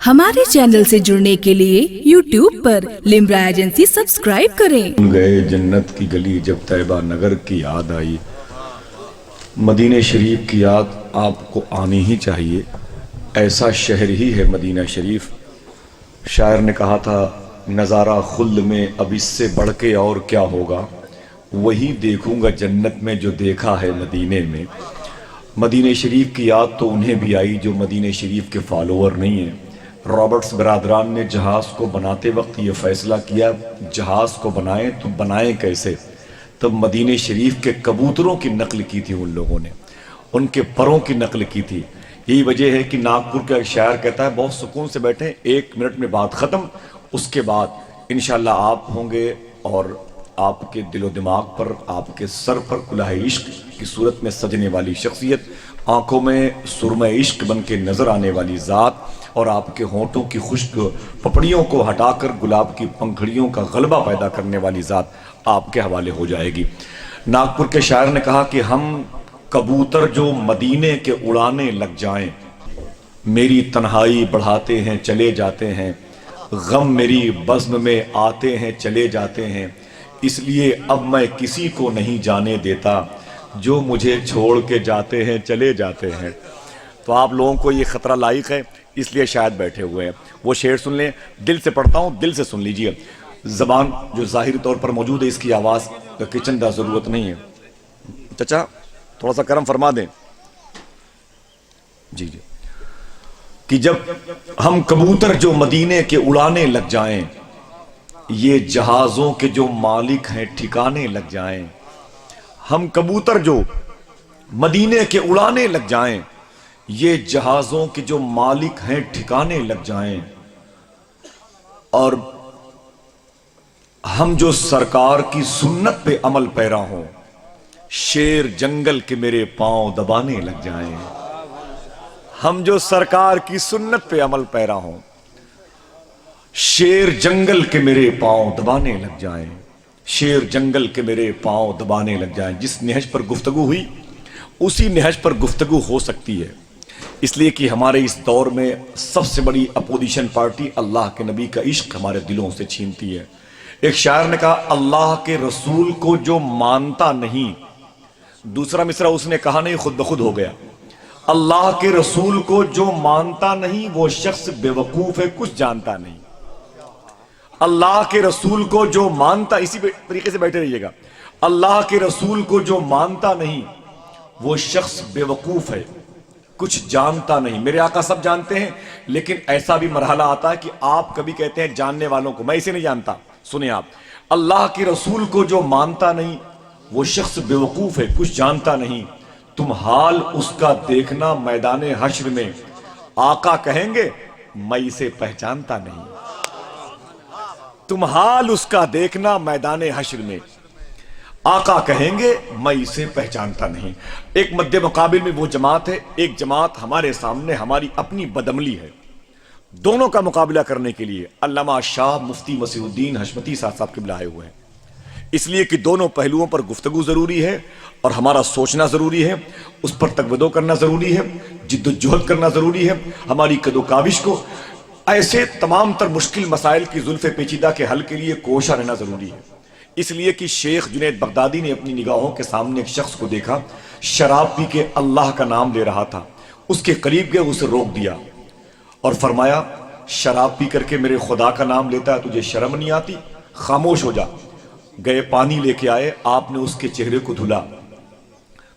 हमारे चैनल से जुड़ने के लिए YouTube पर लिम्रा एजेंसी सब्सक्राइब करें। गए जन्नत की गली जब तैयबा नगर की याद आई, मदीने शरीफ की याद आपको आनी ही चाहिए। ऐसा शहर ही है मदीना शरीफ। शायर ने कहा था, नज़ारा खुल्द में अब इससे बढ़ के और क्या होगा, वही देखूंगा जन्नत में जो देखा है मदीने में। मदीने शरीफ की याद तो उन्हें भी आई जो मदीने शरीफ के फॉलोअर नहीं हैं। रॉबर्ट्स बरादरान ने जहाज़ को बनाते वक्त ये फ़ैसला किया, जहाज़ को बनाएं तो बनाएं कैसे। तब मदीने शरीफ के कबूतरों की नकल की थी उन लोगों ने, उनके परों की नकल की थी। यही वजह है कि नागपुर का एक शायर कहता है, बहुत सुकून से बैठें, 1 मिनट में बात ख़त्म, उसके बाद इंशाअल्लाह आप होंगे और आपके दिलो दिमाग पर, आपके सर पर कुलाह इश्क की सूरत में सजने वाली शख्सियत, आंखों में सुरमे इश्क बन के नज़र आने वाली ज़ात, और आपके होंठों की खुश्क पपड़ियों को हटाकर गुलाब की पंखड़ियों का गलबा पैदा करने वाली ज़ात आपके हवाले हो जाएगी। नागपुर के शायर ने कहा कि हम कबूतर जो मदीने के उड़ाने लग जाएं, मेरी तन्हाई बढ़ाते हैं चले जाते हैं, गम मेरी बज़्म में आते हैं चले जाते हैं, इसलिए अब मैं किसी को नहीं जाने देता, जो मुझे छोड़ के जाते हैं चले जाते हैं। तो आप लोगों को ये ख़तरा लायक है, इसलिए शायद बैठे हुए हैं। वो शेर सुन लें, दिल से पढ़ता हूँ, दिल से सुन लीजिए। ज़बान जो ज़ाहिरी तौर पर मौजूद है, इसकी आवाज़ किचन का ज़रूरत नहीं है। चचा थोड़ा सा करम फरमा दें जी जी। कि जब हम कबूतर जो मदीने के उड़ाने लग जाएं, ये जहाज़ों के जो मालिक हैं ठिकाने लग जाएं। हम कबूतर जो मदीने के उड़ाने लग जाएं, ये जहाज़ों के जो मालिक हैं ठिकाने लग जाएं, और हम जो सरकार की सुन्नत पे अमल पैरा हों, शेर जंगल के मेरे पांव दबाने लग जाएं। हम जो सरकार की सुन्नत पे अमल पैरा हों, शेर जंगल के मेरे पांव दबाने लग जाएं, शेर जंगल के मेरे पांव दबाने लग जाएं। जिस नहज पर गुफ्तगू हुई उसी नहज पर गुफ्तगू हो सकती है, इसलिए कि हमारे इस दौर में सबसे बड़ी अपोजिशन पार्टी अल्लाह के नबी का इश्क हमारे दिलों से छीनती है। एक शायर ने कहा, अल्लाह के रसूल को जो मानता नहीं, दूसरा मिसरा उसने कहा नहीं, खुद ब खुद हो गया। अल्लाह के रसूल को जो मानता नहीं, वो शख्स बेवकूफ है, कुछ जानता नहीं। अल्लाह के रसूल को जो मानता, इसी तरीके से बैठे रहिएगा, अल्लाह के रसूल को जो मानता नहीं, वो शख्स बेवकूफ है, कुछ जानता नहीं। मेरे आका सब जानते हैं, लेकिन ऐसा भी मरहला आता है कि आप कभी कहते हैं जानने वालों को, मैं इसे नहीं जानता। सुने आप, अल्लाह के रसूल को जो मानता नहीं, वो शख्स बेवकूफ है, कुछ जानता नहीं। तुम हाल उसका देखना मैदाने हश्र में, आका कहेंगे मैं इसे पहचानता नहीं। तुम हाल उसका देखना मैदाने हश्र में, आका कहेंगे मैं इसे पहचानता नहीं। एक मध्य मुकाबिल में वो जमात है, एक जमात हमारे सामने हमारी अपनी बदअमली है। दोनों का मुकाबला करने के लिए अल्लामा शाह मुफ्ती मसीहुद्दीन हशमती साहब के बुलाए हुए हैं, इसलिए कि दोनों पहलुओं पर गुफ्तगू जरूरी है और हमारा सोचना जरूरी है, उस पर तकवदो करना जरूरी है, जिद्दोजहद करना जरूरी है। हमारी कदो काविश को ऐसे तमाम तर मुश्किल मसाइल की जुल्फ़े पेचीदा के हल के लिए कोशा रहना जरूरी है। इसलिए कि शेख जुनैद बगदादी ने अपनी निगाहों के सामने एक शख्स को देखा, शराब पी के अल्लाह का नाम ले रहा था। उसके करीब गए, उसे रोक दिया और फरमाया, शराब पी करके मेरे खुदा का नाम लेता है, तुझे शर्म नहीं आती? खामोश हो जा। गए, पानी लेके आए, आपने उसके चेहरे को धुला,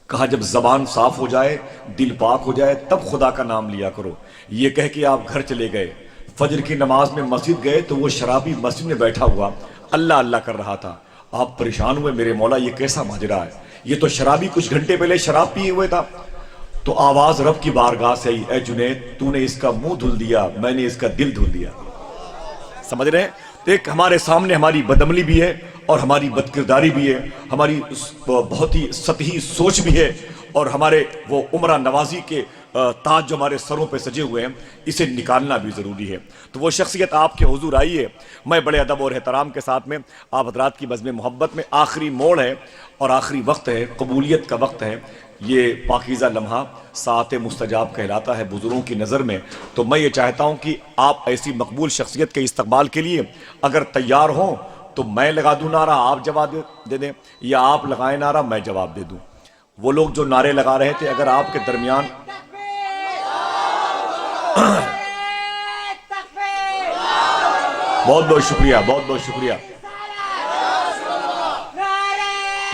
कहा जब जबान साफ हो जाए, दिल पाक हो जाए, तब खुदा का नाम लिया करो। ये कह के आप घर चले गए। फजर की नमाज में मस्जिद गए तो वो शराबी मस्जिद में बैठा हुआ अल्लाह अल्लाह कर रहा था। आप परेशान हुए, मेरे मौला ये कैसा माजरा है, ये तो शराबी कुछ घंटे पहले शराब पिए हुए था। तो आवाज रब की बारगाह से आई, ए जुनैद, तूने इसका मुंह धुल दिया, मैंने इसका दिल धुल दिया। समझ रहे हैं? तो एक हमारे सामने हमारी बदअमली भी है और हमारी बदकिरदारी भी है, हमारी बहुत ही सतही सोच भी है, और हमारे वो उमरा नवाजी के ताज जो हमारे सरों पे सजे हुए हैं, इसे निकालना भी ज़रूरी है। तो वो शख्सियत आपके हुजूर आई है। मैं बड़े अदब और एहतराम के साथ में आप हजरात की बज़्म मोहब्बत में, आखिरी मोड़ है और आखिरी वक्त है, कबूलियत का वक्त है, یہ پاکیزہ لمحہ ساعت مستجاب کہلاتا ہے بزرگوں کی نظر میں. تو میں یہ چاہتا ہوں کہ آپ ایسی مقبول شخصیت کے استقبال کے لیے اگر تیار ہوں تو میں لگا دوں نعرہ، آپ جواب دے دیں، یا آپ لگائیں نعرہ میں جواب دے دوں. وہ لوگ جو نعرے لگا رہے تھے اگر آپ کے درمیان بہت بہت شکریہ، بہت بہت شکریہ.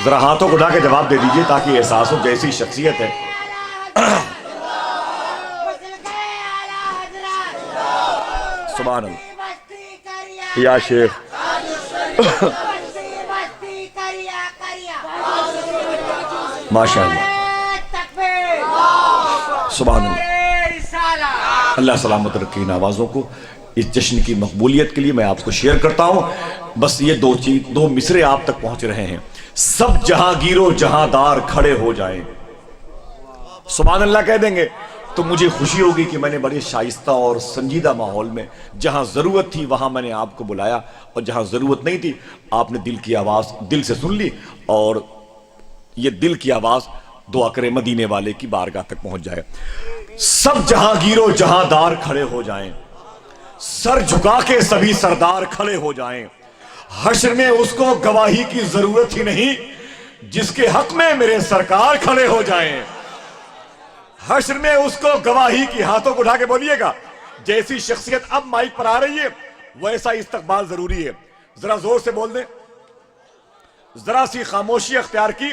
ذرا ہاتھوں کو اٹھا کے جواب دے دیجئے تاکہ احساس ہو جیسی شخصیت ہے. سبحان اللہ یا شیخ. ماشاء اللہ، سبحان اللہ. اللہ سلامت رکھے ان آوازوں کو. اس جشن کی مقبولیت کے لیے میں آپ کو شیئر کرتا ہوں. بس یہ دو مصرے آپ تک پہنچ رہے ہیں. سب جہاں و جہاں دار کھڑے ہو جائیں. سبحان اللہ کہہ دیں گے تو مجھے خوشی ہوگی کہ میں نے بڑے شائستہ اور سنجیدہ ماحول میں جہاں ضرورت تھی وہاں میں نے آپ کو بلایا، اور جہاں ضرورت نہیں تھی آپ نے دل کی آواز دل سے سن لی، اور یہ دل کی آواز دعا کرے مدینے والے کی بارگاہ تک پہنچ جائے. سب جہاں و جہاں دار کھڑے ہو جائیں، سر جھکا کے سبھی سردار کھڑے ہو جائیں. حشر میں اس کو گواہی کی ضرورت ہی نہیں جس کے حق میں میرے سرکار کھڑے ہو جائیں. حشر میں اس کو گواہی کی، ہاتھوں کو اٹھا کے بولیے گا، جیسی شخصیت اب مائک پر آ رہی ہے ویسا استقبال ضروری ہے. ذرا زور سے بول دیں. ذرا سی خاموشی اختیار کی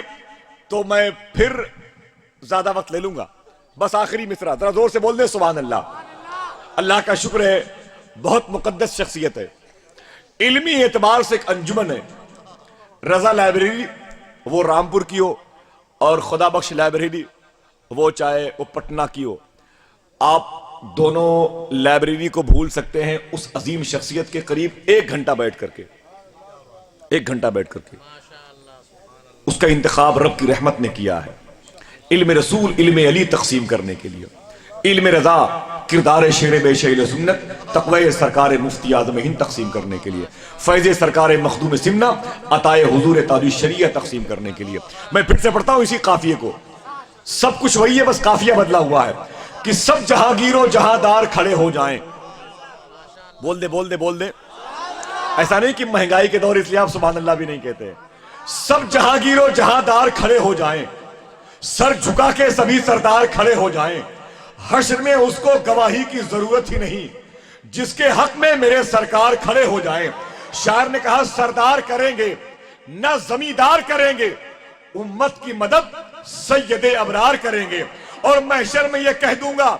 تو میں پھر زیادہ وقت لے لوں گا. بس آخری مصرع ذرا زور سے بول دیں. سبحان اللہ. اللہ کا شکر ہے، بہت مقدس شخصیت ہے. علمی اعتبار سے ایک انجمن ہے. رضا لائبریری وہ رامپور کی ہو اور خدا بخش لائبریری وہ چاہے وہ پٹنہ کی ہو، آپ دونوں لائبریری کو بھول سکتے ہیں اس عظیم شخصیت کے قریب ایک گھنٹہ بیٹھ کر کے اس کا انتخاب رب کی رحمت نے کیا ہے. علم رسول، علم علی تقسیم کرنے کے لیے، علم رضا، کردار شیر بے شیل سنت، تقوی سرکار مفتی اعظم ہند تقسیم کرنے کے لیے، فیض سرکار مخدوم سمنہ، عطائے حضور تاج الشریعہ تقسیم کرنے کے لیے. میں پھر سے پڑھتا ہوں اسی قافیے کو. سب کچھ وہی ہے، بس قافیہ بدلا ہوا ہے کہ سب جہاں و جہاں دار کھڑے ہو جائیں. بول دے بول دے بول دے. ایسا نہیں کہ مہنگائی کے دور اس لیے آپ سبحان اللہ بھی نہیں کہتے. سب جہاں و جہاں دار کھڑے ہو جائیں، سر جھکا کے سبھی سردار کھڑے ہو جائیں. حشر میں اس کو گواہی کی ضرورت ہی نہیں جس کے حق میں میرے سرکار کھڑے ہو جائیں. شاعر نے کہا سردار کریں گے نہ زمیندار کریں گے، امت کی مدد سید ابرار کریں گے. اور محشر میں یہ کہہ دوں گا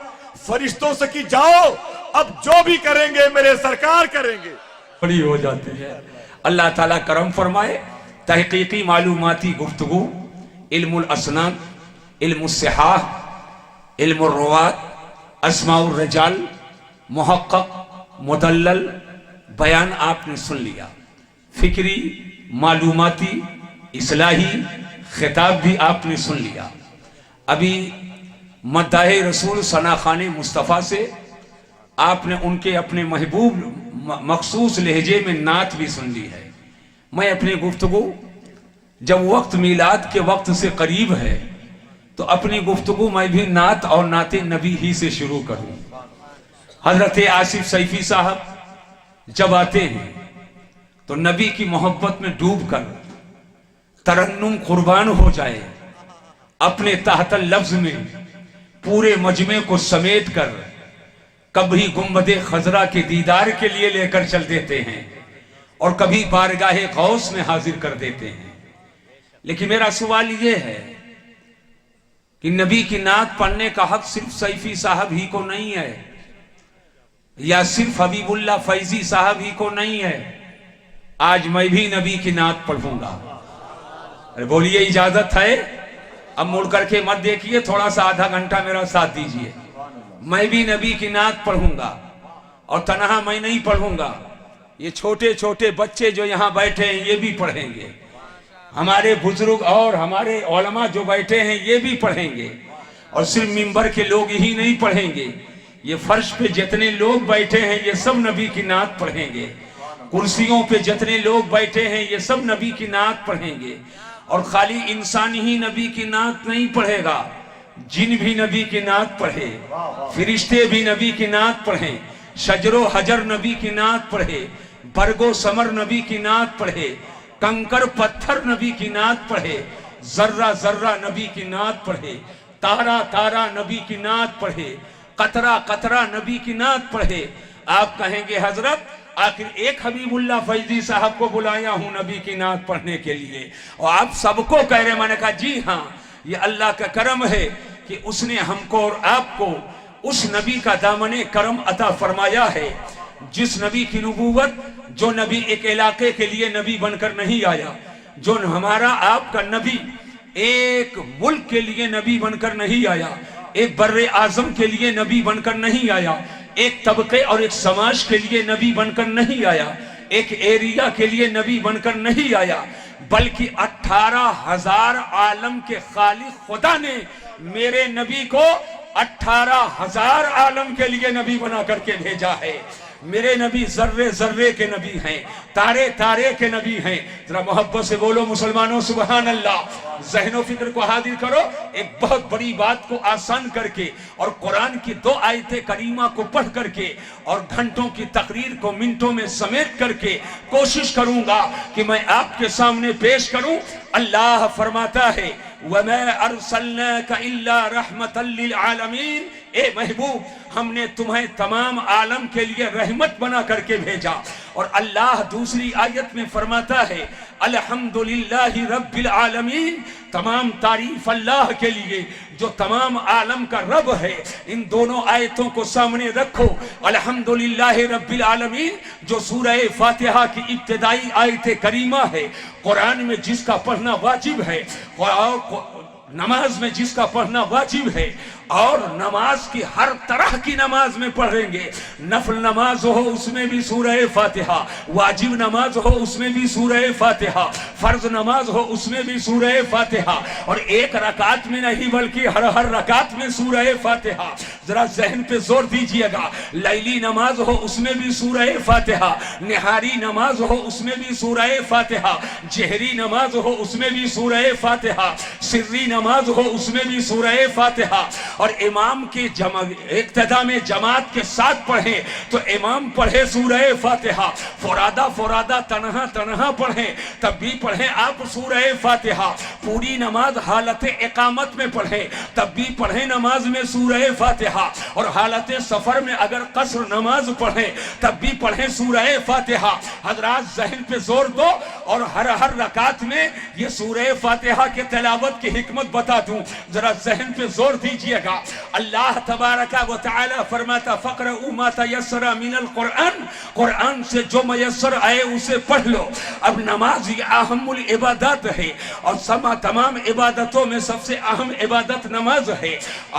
فرشتوں سے کہ جاؤ اب جو بھی کریں گے میرے سرکار کریں گے. بڑی ہو جاتی ہے. اللہ تعالیٰ کرم فرمائے. تحقیقی معلوماتی گفتگو، علم الاسناد، علم الصحاح، علم الروات، اسماء الرجال، محقق، مدلل بیان آپ نے سن لیا. فکری، معلوماتی، اصلاحی خطاب بھی آپ نے سن لیا. ابھی مداح رسول ثناخوان مصطفیٰ سے آپ نے ان کے اپنے محبوب مخصوص لہجے میں نعت بھی سن لی ہے. میں اپنی گفتگو جب وقت میلاد کے وقت سے قریب ہے تو اپنی گفتگو میں بھی نعت اور نعت نبی ہی سے شروع کروں. حضرت آصف سیفی صاحب جب آتے ہیں تو نبی کی محبت میں ڈوب کر ترنم قربان ہو جائے، اپنے تحت لفظ میں پورے مجمع کو سمیٹ کر کبھی گنبد خضرا کے دیدار کے لیے لے کر چل دیتے ہیں اور کبھی بارگاہ غوث میں حاضر کر دیتے ہیں. لیکن میرا سوال یہ ہے کہ نبی کی نعت پڑھنے کا حق صرف سیفی صاحب ہی کو نہیں ہے یا صرف حبیب اللہ فیضی صاحب ہی کو نہیں ہے. آج میں بھی نبی کی نعت پڑھوں گا. ارے بولیے اجازت ہے؟ اب مڑ کر کے مت دیکھیے، تھوڑا سا آدھا گھنٹہ میرا ساتھ دیجئے. میں بھی نبی کی نعت پڑھوں گا، اور تنہا میں نہیں پڑھوں گا، یہ چھوٹے چھوٹے بچے جو یہاں بیٹھے ہیں یہ بھی پڑھیں گے، ہمارے بزرگ اور ہمارے علماء جو بیٹھے ہیں یہ بھی پڑھیں گے. اور صرف منبر کے لوگ ہی نہیں پڑھیں گے، یہ فرش پہ جتنے لوگ بیٹھے ہیں یہ سب نبی کی نعت پڑھیں گے. کرسیوں پہ جتنے لوگ بیٹھے ہیں یہ سب نبی کی نعت پڑھیں گے. اور خالی انسان ہی نبی کی نعت نہیں پڑھے گا، جن بھی نبی کی نعت پڑھے، فرشتے بھی نبی کی نعت پڑھیں، شجر و حجر نبی کی نعت پڑھے، برگ و ثمر نبی کی نعت پڑھے، کنکر پتھر نبی کی نعت پڑھے، ذرہ ذرہ نبی کی نعت پڑھے، تارا تارا نبی کی نعت پڑھے، قطرہ قطرہ نبی کی نعت پڑھے۔ آپ کہیں گے حضرت آخر ایک حبیب اللہ فیضی صاحب کو بلایا ہوں نبی کی نعت پڑھنے کے لیے اور آپ سب کو کہہ رہے ہیں۔ میں نے کہا جی ہاں، یہ اللہ کا کرم ہے کہ اس نے ہم کو اور آپ کو اس نبی کا دامن کرم عطا فرمایا ہے جس نبی کی نبوت، جو نبی ایک علاقے کے لیے نبی بن کر نہیں آیا، جو ہمارا آپ کا نبی ایک ملک کے لیے نبی بن کر نہیں آیا، ایک بر اعظم کے لیے نبی بن کر نہیں آیا، ایک طبقے اور ایک سماج کے لیے نبی بن کر نہیں آیا، ایک ایریا کے لیے نبی بن کر نہیں آیا، بلکہ 18,000 عالم کے خالق خدا نے میرے نبی کو 18,000 عالم کے لیے نبی بنا کر کے بھیجا ہے۔ میرے نبی ذرے ذرے کے نبی ہیں، تارے تارے کے نبی ہیں۔ ذرا محبت سے بولو مسلمانوں سبحان اللہ۔ ذہن و فکر کو حاضر کرو، ایک بہت بڑی بات کو آسان کر کے اور قرآن کی 2 آیت کریمہ کو پڑھ کر کے اور گھنٹوں کی تقریر کو منٹوں میں سمیٹ کر کے کوشش کروں گا کہ میں آپ کے سامنے پیش کروں۔ اللہ فرماتا ہے وَمَا أَرْسَلْنَاكَ إِلَّا رَحْمَةً لِلْعَالَمِينَ، اے محبوب ہم نے تمہیں تمام عالم کے لیے رحمت بنا کر کے بھیجا۔ اور اللہ دوسری آیت میں فرماتا ہے الحمدللہ رب العالمین، تمام تعریف اللہ کے لیے جو تمام عالم کا رب ہے۔ ان دونوں آیتوں کو سامنے رکھو، الحمدللہ رب العالمین جو سورہ فاتحہ کی ابتدائی آیت کریمہ ہے، قرآن میں جس کا پڑھنا واجب ہے، نماز میں جس کا پڑھنا واجب ہے، اور نماز کی ہر طرح کی نماز میں پڑھیں گے، نفل نماز ہو اس میں بھی سورہ فاتحہ، واجب نماز ہو اس میں بھی سورہ فاتحہ، فرض نماز ہو اس میں بھی سورہ فاتحہ، اور ایک رکعت میں نہیں بلکہ ہر رکعت میں سورہ فاتحہ۔ ذرا ذہن پہ زور دیجئے گا، لیلی نماز ہو اس میں بھی سورہ فاتحہ، نہاری نماز ہو اس میں بھی سورہ فاتحہ، جہری نماز ہو اس میں بھی سورہ فاتحہ، سری نماز ہو اس میں بھی سورہ فاتحہ۔ اور امام کی اقتداء میں جماعت کے ساتھ پڑھیں تو امام پڑھے سورہ فاتحہ، فرادہ فرادہ تنہا تنہا پڑھیں تب بھی پڑھیں آپ سورہ فاتحہ، پوری نماز حالت اقامت میں پڑھیں تب بھی پڑھیں نماز میں سورہ فاتحہ، اور حالت سفر میں اگر قصر نماز پڑھیں تب بھی پڑھیں سورہ فاتحہ۔ حضرات ذہن پہ زور دو اور ہر رکعت میں یہ سورہ فاتحہ کے تلاوت کی حکمت بتا دوں، ذرا ذہن پہ زور دیجئے گا۔ اللہ تبارک و تعالی فرماتا فقرؤوا ما تیسر من القرآن، قرآن سے جو میسر آئے اسے پڑھ لو۔ اب نماز یہ اہم العبادات ہے، اور تمام عبادتوں میں سب سے اہم عبادت نماز ہے،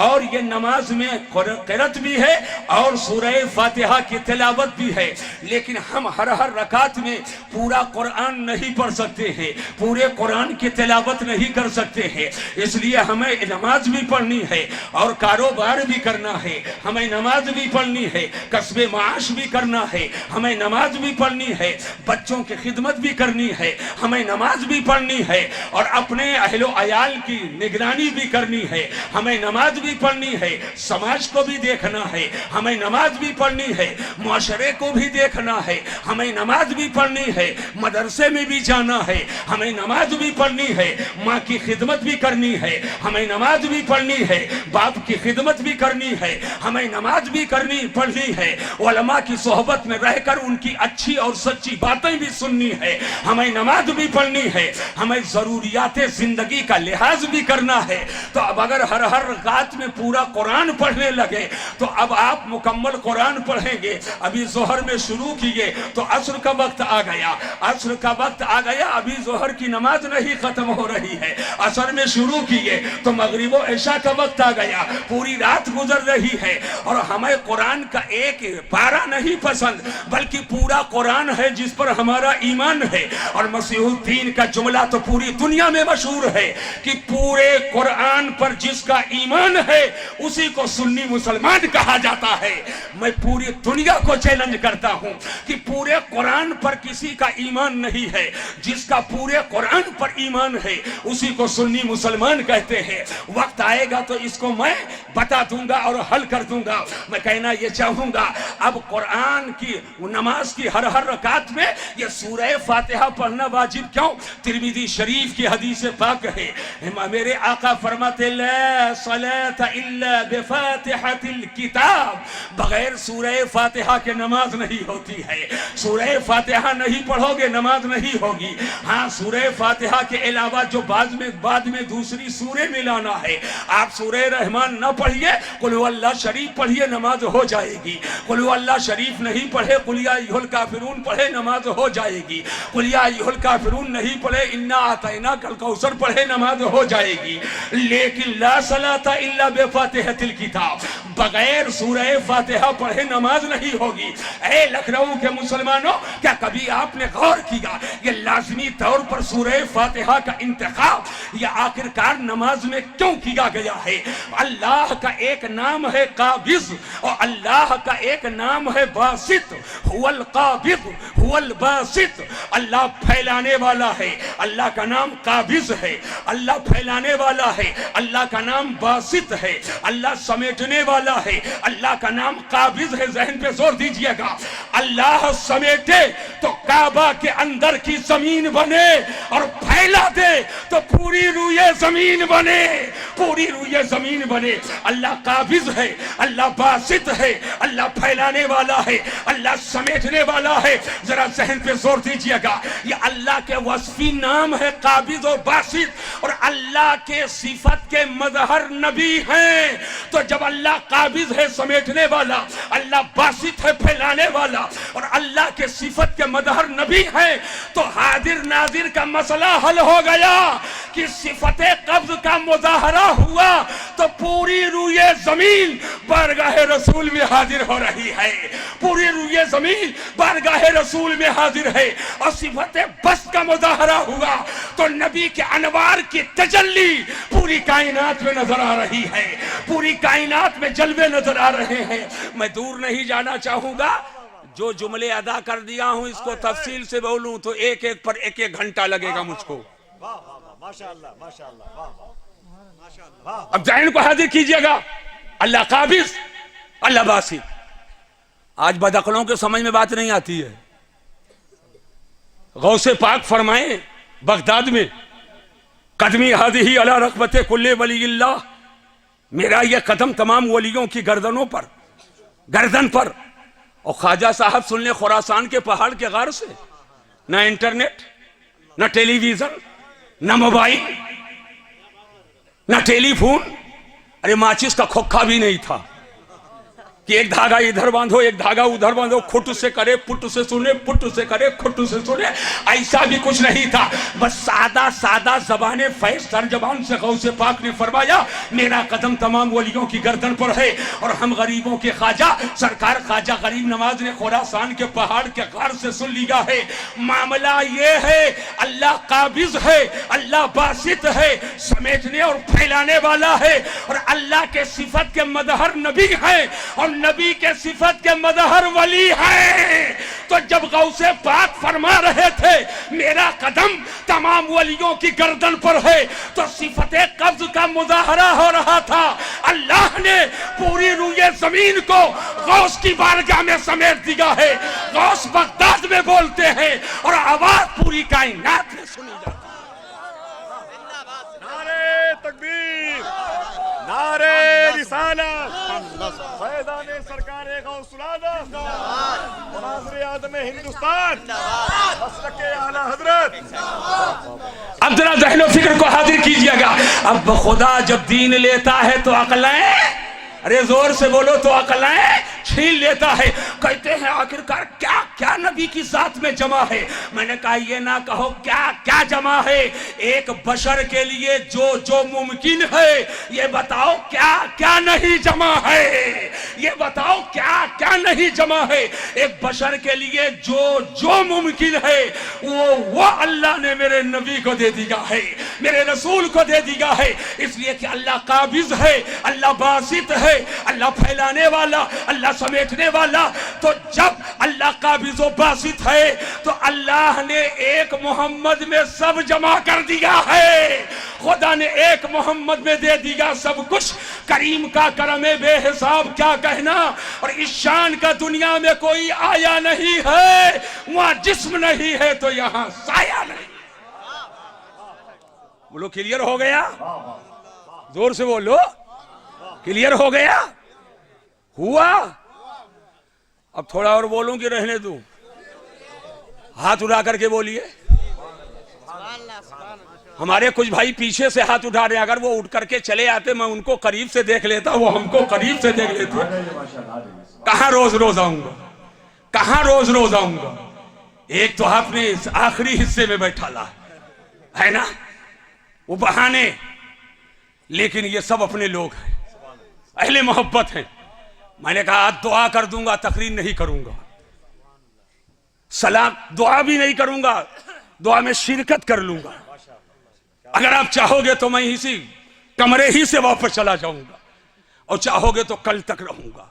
اور یہ نماز میں قرأت بھی ہے اور سورہ فاتحہ کی تلاوت بھی ہے، لیکن ہم ہر رکعت میں پورا قرآن نہیں پڑھ سکتے ہیں، پورے قرآن کی تلاوت نہیں کر سکتے ہیں، اس لیے ہمیں نماز بھی پڑھنی ہے اور کاروبار بھی کرنا ہے، ہمیں نماز بھی پڑھنی ہے، کسب معاش بھی کرنا ہے، ہمیں نماز بھی پڑھنی ہے، بچوں کی خدمت بھی کرنی ہے، ہمیں نماز بھی پڑھنی ہے، اور اپنے اہل و عیال کی نگرانی بھی کرنی ہے، ہمیں نماز بھی پڑھنی ہے، سماج کو بھی دیکھنا ہے، ہمیں نماز بھی پڑھنی ہے، معاشرے کو بھی دیکھنا ہے، ہمیں نماز بھی پڑھنی ہے، مدرسے میں بھی جانا ہے، ہمیں نماز بھی پڑھنی ہے، ماں کی خدمت بھی کرنی ہے، ہمیں نماز بھی پڑھنی ہے، باپ کی خدمت بھی کرنی ہے، ہمیں نماز بھی پڑھنی ہے، علماء کی صحبت میں رہ کر ان کی اچھی اور سچی باتیں بھی سننی ہے، ہمیں نماز بھی پڑھنی ہے، ہمیں ضروریات زندگی کا لحاظ بھی کرنا ہے۔ تو اب اگر ہر رکعت میں پورا قرآن پڑھنے لگے تو اب آپ مکمل قرآن پڑھیں گے۔ ابھی ظہر میں شروع کیے تو عصر کا وقت آ گیا، عصر کا وقت آ گیا، ابھی ظہر کی نماز نہیں ختم ہو رہی ہے، عصر میں شروع کیے تو مغرب و عشاء کا وقت آ گیا، پوری رات گزر رہی ہے، اور ہمیں قرآن کا ایک پارہ نہیں پسند بلکہ پورا قرآن ہے جس پر ہمارا ایمان ہے۔ اور مسیح الدین کا جملہ تو پوری دنیا میں مشہور ہے کہ پورے قرآن پر جس کا ایمان ہے اسی کو سننا सुन्नी मुसलमान कहा जाता है। मैं पूरी दुनिया को चैलेंज करता हूं कि पूरे कुरान पर किसी का ईमान नहीं है, जिसका पूरे कुरान पर ईमान है उसी को सुन्नी मुसलमान कहते हैं। वक्त आएगा तो इसको मैं बता दूंगा और हल कर दूंगा। मैं कहना ये चाहूंगा, अब कुरान की नमाज की हर रकात में ये सूरह फातिहा पढ़ना वाजिब क्यों? तिरमिज़ी शरीफ की हदीस पाक है, मेरे आका फरमाते ला सलात इल्ला बिफातिहातिल किताब, बगैर सूरह फातिहा के नमाज नहीं होती है। सूरह फातिहा नहीं पढ़ोगे नमाज नहीं होगी। हाँ, सूरह फातिहा के अलावा जो बाद में दूसरी सूरह मिलाना है, आप सूरह रहमान न पढ़िए, कुल हुवल्लाह शरीफ पढ़िए, नमाज हो जाएगी। कुल हुवल्लाह शरीफ नहीं पढ़े, कुल या अय्युहल काफिरून पढ़े, नमाज हो जाएगी। कुल या अय्युहल काफिरून नहीं पढ़े, इन्ना आतैना कल कौसर पढ़े, नमाज हो जाएगी। लेकिन ला सलाता इल्ला बिफातिहातिल किताब, बगैर सूरह फातिहा पढ़े नमाज नहीं होगी। ऐ लखनऊ के मुसलमानों, क्या कभी आपने गौर किया ये लाजमी तौर पर सूरह फातिहा का इंतखाब या आखिरकार नमाज में क्यों किया गया है? अल्लाह का एक नाम है काबिज और अल्लाह का एक नाम है बासित। हुवल काबिज हुवल बासित, अल्लाह फैलाने वाला है, अल्लाह का नाम काबिज है। अल्लाह फैलाने वाला है, अल्लाह का नाम बासित है। अल्लाह समेटने वाला है, अल्लाह का नाम काबिज है। जहन पे जोर दीजिएगा, अल्लाह समेटे तो काबा के अंदर की जमीन बने और फैला दे तो पूरी रूए जमीन बने, पूरी रूए जमीन बने। अल्लाह काबिज है, अल्लाह बासित है, अल्लाह फैलाने वाला है, अल्लाह समेटने वाला है। जरा जहन पे जोर दीजिएगा, ये अल्लाह के वस्फी नाम है काबिज और बासित, और अल्लाह के सिफत के मजहर नबी हैं। तो जब अल्लाह काबिज है समेटने वाला, अल्लाह बासित है फैलाने वाला, और अल्लाह के सिफत के मदहर नबी हैं, तो हाजिर नाजिर का मसला हल हो गया कि सिफते कब्ज का मुजाहरा हुआ तो पूरी रूए जमीन बारगाह रसूल में हाजिर हो रही है। पूरी रूए जमीन बारगाह रसूल में हाजिर है। और सिफते बस का मुजाहरा हुआ तो नबी के अनवार की तजल्ली पूरी कायनात में नजर आ रही है, पूरी कायनात में जलवे नजर आ रहे हैं। मैं दूर नहीं जाना चाहूंगा, जो जुमले अदा कर दिया हूं इसको तफसील से बोलूं तो एक एक पर एक एक घंटा लगेगा मुझको। अब जहन को हाजिर कीजिएगा, अल्लाह काबिज, अल्लाह बासित। आज बदअक्लों के समझ में बात नहीं आती है। गौसे पाक फरमाए बगदाद में, कदमी हादिही अला रकबते कुल्ले वलील्लाह, मेरा यह कदम तमाम वलियों की गर्दनों पर, गर्दन पर। और ख्वाजा साहब सुन ले, खुरासान के पहाड़ के गार से ना इंटरनेट, ना टेलीविजन, ना मोबाइल, ना टेलीफोन, अरे माचिस का खोखा भी नहीं था कि एक धागा इधर बांधो एक धागा उधर बांधो, खुट से करे पुट से सुने, पुट से करे खुट से सुने, ऐसा भी कुछ नहीं था। बस सादा सादा ज़बाने फैज़ सर जबान से गौसे पाक ने फरमाया, मेरा कदम तमाम वलियों की गर्दन पर है और हम गरीबों के ख्वाजा सरकार ख्वाजा गरीब नवाज ने खुरासान के पहाड़ के गार से सुन लिया है। मामला ये है, अल्लाह काबिज है, अल्लाह बासित है, समेटने और फैलाने वाला है, और अल्लाह के सिफत के मदहर नबी है और नबी के सिफत के मदहर वली है। तो जब गौसे पाक फरमा रहे थे मेरा कदम तमाम वलियों की गर्दन पर है, तो सिफते कब्ज का मुजाहरा हो रहा था। अल्लाह ने पूरी रूए जमीन को गौस की बारगाह में समेट दिया है। गौस बगदाद में बोलते हैं और आवाज पूरी कायनात में सुनी जाती है। नारे तकबीर, नारे रिसालत, फैज़ाने सरकारे गौसुल आज़म, मुनाज़िर आज़म हिंदुस्तान, मसलके आला हज़रत। अब जरा ज़हन फिक्र को हाजिर कीजिएगा। अब खुदा जब दीन लेता है तो अक़लें, अरे जोर से बोलो, तो अक़लें छीन लेता है। कहते हैं आखिरकार क्या क्या نبی کی ذات میں جمع ہے. میں نے کہا یہ نہ کہو کیا کیا جمع ہے, ایک بشر کے لیے جو ممکن ہے یہ بتاؤ کیا کیا نہیں جمع ہے, یہ بتاؤ کیا کیا نہیں جمع ہے. ایک بشر کے لیے جو ممکن ہے وہ اللہ نے میرے نبی کو دے دیا ہے, میرے رسول کو دے دیا ہے. اس لیے کہ اللہ قابض ہے, اللہ باسط ہے, اللہ پھیلانے والا, اللہ سمیٹنے والا. تو جب اللہ قابض و باسط ہے تو اللہ نے ایک محمد میں سب جمع کر دیا ہے. خدا نے ایک محمد میں دے دیا سب کچھ. کریم کا کرم بے حساب کیا کہنا, اور اس شان کا دنیا میں کوئی آیا نہیں ہے. وہاں جسم نہیں ہے تو یہاں سایہ نہیں. بولو کلیئر ہو گیا, زور سے بولو, کلیئر ہو گیا, ہوا. اب تھوڑا اور بولوں کہ رہنے دوں؟ ہاتھ اٹھا کر کے بولیے. ہمارے کچھ بھائی پیچھے سے ہاتھ اٹھا رہے ہیں, اگر وہ اٹھ کر کے چلے آتے میں ان کو قریب سے دیکھ لیتا, وہ ہم کو قریب سے دیکھ لیتے. کہاں روز روز آؤں گا, کہاں روز روز آؤں گا. ایک تو آپ نے اس آخری حصے میں بیٹھا لا ہے نا, وہ بہانے, لیکن یہ سب اپنے لوگ ہیں, اہل محبت ہیں. میں نے کہا آج دعا کر دوں گا, تقریر نہیں کروں گا, سلام دعا بھی نہیں کروں گا, دعا میں شرکت کر لوں گا. اگر آپ چاہو گے تو میں اسی کمرے ہی سے واپس چلا جاؤں گا, اور چاہو گے تو کل تک رہوں گا.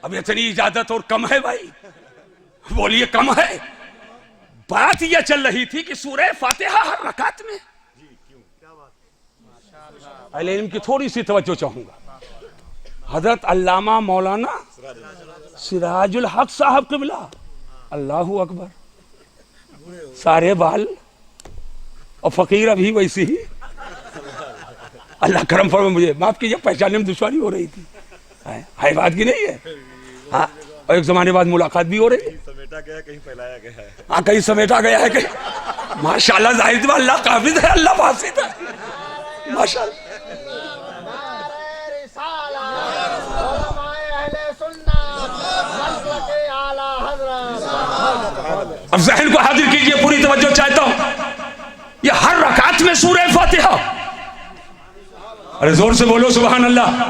اب اتنی اجازت اور کم ہے بھائی, بولیے کم ہے. بات یہ چل رہی تھی کہ سورہ فاتحہ ہر رکعت میں, اہل علم کی تھوڑی سی توجہ چاہوں گا. حضرت علامہ مولانا سراج الحق صاحب قبلہ, اللہ اکبر, سارے بال اور فقیر ابھی ویسی ہی. اللہ کرم فرمائے, مجھے معاف کیجیے پہچاننے میں دشواری ہو رہی تھی, ہے بات کی نہیں ہے. ہاں, اور ایک زمانے بعد ملاقات بھی ہو رہی ہے. سمیٹا گیا کہیں پھیلایا گیا ہے. ہاں کہیں سمیٹا گیا ہے کہیں. ماشاءاللہ ظاہر بات اللہ قابض ہے, اللہ باسط ہے, ماشاءاللہ. اب ذہن کو حاضر کیجئے, پوری توجہ چاہتا ہوں. یہ ہر رکعت میں سورہ فاتحہ, ارے زور سے بولو سبحان اللہ,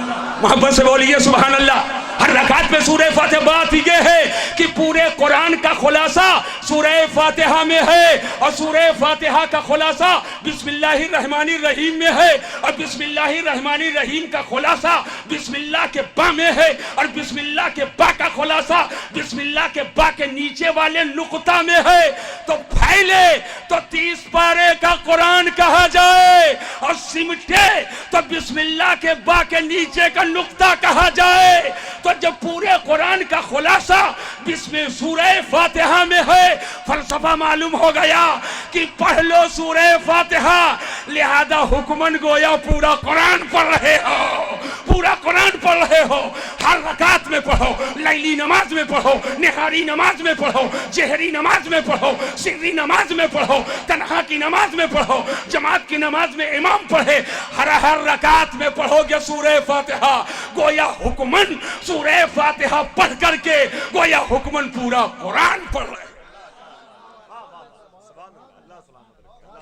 محبت سے بولیے سبحان اللہ. ہر رکعت میں سورہ فاتحہ. بات یہ ہے کہ پورے قرآن کا خلاصہ سورہ فاتحہ میں ہے, اور سورہ فاتحہ کا خلاصہ بسم اللہ الرحمن الرحیم میں ہے, اور بسم اللہ الرحمن الرحیم کا خلاصہ بسم اللہ کے با میں ہے, اور بسم اللہ کے با کا خلاصہ بسم اللہ کے با کے نیچے والے نقطہ میں ہے. تو پھیلے تو 30 پارے کا قرآن کہا جائے, اور سمٹے تو بسم اللہ کے با کے نیچے کا نقطہ کہا جائے. تو جب پورے قرآن کا خلاصہ بسم سورہ فاتحہ میں ہے, فلسفہ معلوم ہو گیا کہ پڑھ لو سورہ فاتحہ, لہذا حکمن گویا پورا قرآن پڑھ رہے ہو, پورا قرآن پڑھ رہے ہو. ہر رکعت میں پڑھو, لیلی نماز میں پڑھو, نہاری نماز میں پڑھو, جہری نماز میں پڑھو, سری نماز میں پڑھو, تنہا کی نماز میں پڑھو, جماعت کی نماز میں امام پڑھے, ہر رکعت میں پڑھو گے سورہ فاتحہ. گویا حکمن سورہ فاتحہ پڑھ کر کے گویا حکمن پورا قرآن پڑھ رہے.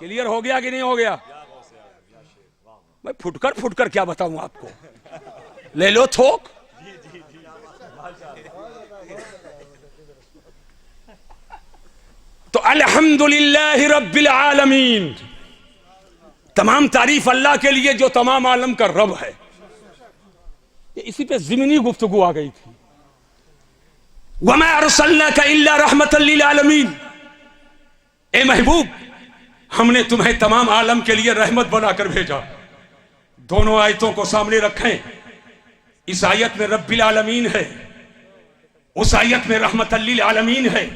کلیئر ہو گیا کہ نہیں ہو گیا؟ میں پھٹ کر کیا بتاؤں آپ کو, لے لو تھوک. تو الحمدللہ رب العالمین, تمام تعریف اللہ کے لیے جو تمام عالم کا رب ہے. اسی پہ ضمنی گفتگو آ گئی تھی. وَمَا أَرْسَلْنَاكَ إِلَّا رَحْمَةً لِلْعَالَمِينَ, اے محبوب ہم نے تمہیں تمام عالم کے لیے رحمت بنا کر بھیجا. دونوں آیتوں کو سامنے رکھیں. اس آیت میں رب العالمین ہے, اس آیت میں رحمت للعالمین ہے.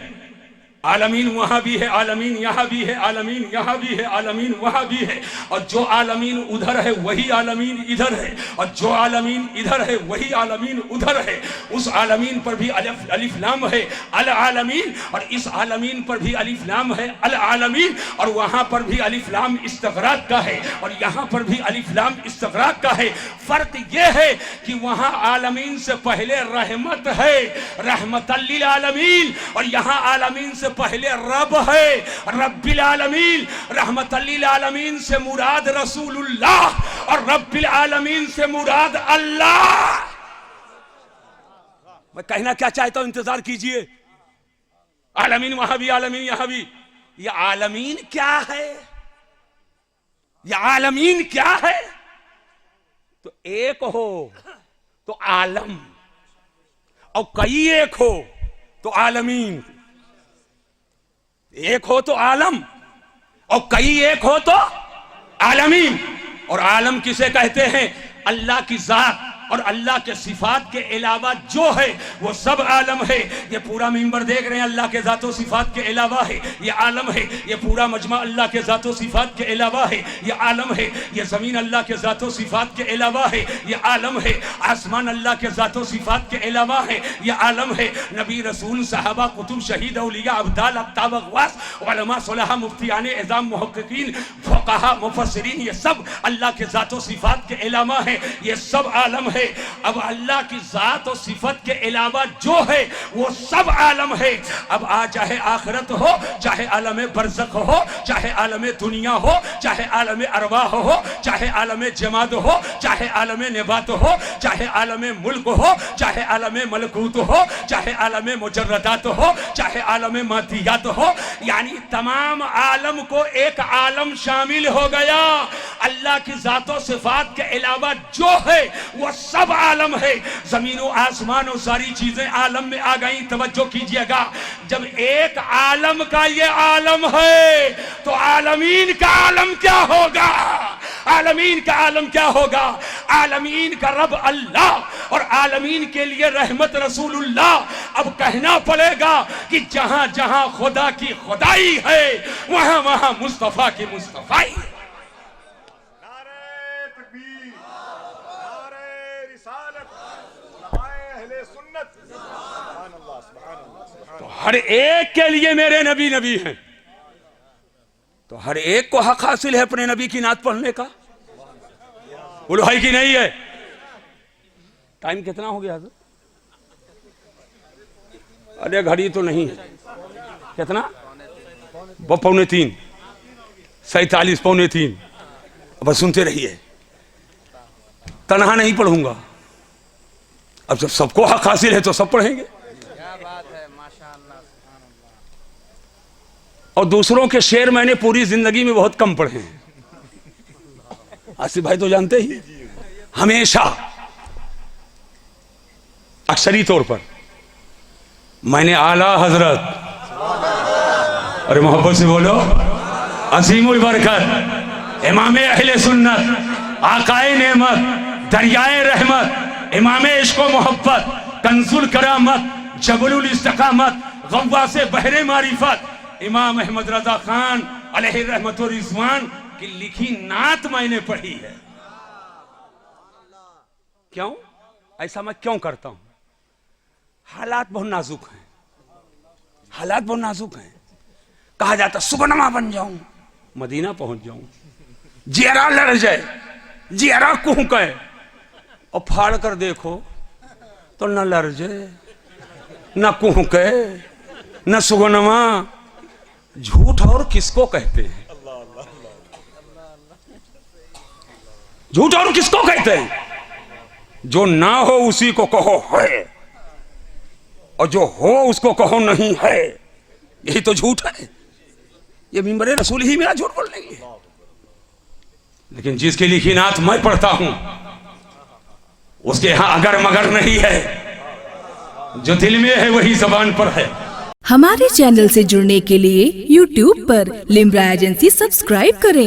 आलमीन वहाँ भी है, आलमीन यहाँ भी है, आलमीन यहाँ भी है, आलमीन वहाँ भी है। और जो आलमीन उधर है वही आलमीन इधर है, और जो आलमीन इधर है वही आलमीन उधर है। उस आलमीन पर भी अलिफ लाम है अल आलमीन, और इस आलमीन पर भी अलिफ लाम है अल आलमीन, और वहाँ पर भी अलिफ लाम इस्तगराक का है और यहाँ पर भी अलिफ लाम इस्तगराक का है। फर्क ये है कि वहाँ आलमीन से पहले रहमत है, रहमतल लिल आलमीन, और यहाँ आलमीन से पहले रब है, रब्बिल आलमीन। रहमतल लिल आलमीन से मुराद रसूलुल्लाह और रब्बिल आलमीन से मुराद अल्लाह। मैं कहना क्या चाहता हूं, इंतजार कीजिए। आलमीन वहां भी, आलमीन यहां भी। ये आलमीन क्या है? ये आलमीन क्या है? तो एक हो तो आलम, और कई एक हो तो आलमीन। एक हो तो आलम और कई एक हो तो आलमीन। और आलम किसे कहते हैं? अल्लाह की जात और अल्लाह के सिफात के अलावा जो है वो सब आलम है। ये पूरा मिंबर देख रहे हैं, अल्लाह के ज़ातो सिफात के अलावा है, ये आलम है। ये पूरा मजमा अल्लाह के ज़ातो सिफात के अलावा है, ये आलम है। ये ज़मीन अल्लाह के ज़ातो सिफात के अलावा है, ये आलम है। आसमान अल्लाह के ज़ातो सिफात के अलावा है, ये आलम है। नबी रसूल सहाबा कुतुब शहीद औलिया अब्दाल अक्ताब अगवास उलमा सुलहा मुफ्तियान इज़ाम मुहक्किकीन फुक़हा मुफस्सिरीन, ये सब अल्लाह के ज़ातो सिफात के अलावा है, ये सब आलम है। अब अल्लाह की जात और सिफत के अलावा जो है वो सब आलम है। अब चाहे आखिरत हो, चाहे आलम बरज़ख हो, चाहे आलम दुनिया हो, चाहे आलम अरवाह हो, चाहे आलम जमाद हो, चाहे आलम नबात हो, चाहे आलम मुल्क हो, चाहे आलम मलकूत हो, चाहे आलम मुजर्रदात हो, चाहे आलम मादियात हो, यानी तमाम आलम को एक आलम शामिल हो गया। अल्लाह की जातों सिफात के अलावा जो है वो सब आलम है। जमीन और आसमान और सारी चीजें आलम में आ गई। तवज्जो कीजिएगा, जब एक आलम का ये आलम है तो आलमीन का आलम क्या होगा? आलमीन का आलम क्या होगा? आलमीन का रब अल्लाह और आलमीन के लिए रहमत रसूलुल्लाह। अब कहना पड़ेगा कि जहां जहां खुदा की खुदाई है वहां वहां मुस्तफा की मुस्तफाई है। नारे तकबीर, नारे रिसालत, उलमाए अहले सुन्नत, सुभान अल्लाह, सुभान अल्लाह, सुभान तो हर एक के लिए मेरे नबी नबी हैं, तो हर एक को हक हासिल है अपने नबी की नात पढ़ने का। बोलो है कि नहीं है? टाइम कितना हो गया? अरे घड़ी तो नहीं है। कितना? 2:45, 47 3:45। अब सुनते रहिए, तन्हा नहीं पढ़ूंगा। अब जब सबको हक हासिल है तो सब पढ़ेंगे। क्या बात है, माशाअल्लाह। और दूसरों के शेर मैंने पूरी जिंदगी में बहुत कम पढ़े हैं। आसिफ भाई तो जानते ही, हमेशा अक्सरी तौर पर मैंने आला हजरत, अरे मोहब्बत से बोलो, अजीमुल बरकत, इमाम अहले सुन्नत, आकाए नेमत, दरियाए रहमत, इमाम इश्क व मोहब्बत, कंजुल करामत, जबलुल इस्तिकामत, गव्वासे बहरे मारिफत, इमाम अहमद रजा खान अलैहि रहमत व रिजवान की लिखी नात मैंने पढ़ी है। क्यों ऐसा मैं क्यों करता हूं? हालात बहुत नाजुक हैं, हालात बहुत नाजुक हैं। कहा जाता सुगनमा बन जाऊं, मदीना पहुंच जाऊं, जियरा लड़ जाए, जियरा कुहके, और फाड़ कर देखो तो न लड़ जाए, न कुहके, न सुगनमा। झूठ और किसको कहते हैं? झूठ और किसको कहते हैं? जो ना हो उसी को कहो है, और जो हो उसको कहो नहीं है। यही तो झूठ है। ये मिंबर रसूल ही मेरा झूठ बोलने के लिए। लेकिन जिसकी लिखी नात मैं पढ़ता हूं उसके यहां अगर मगर नहीं है, जो दिल में है वही जबान पर है। हमारे चैनल से जुड़ने के लिए YouTube पर लिम्रा एजेंसी सब्सक्राइब करें।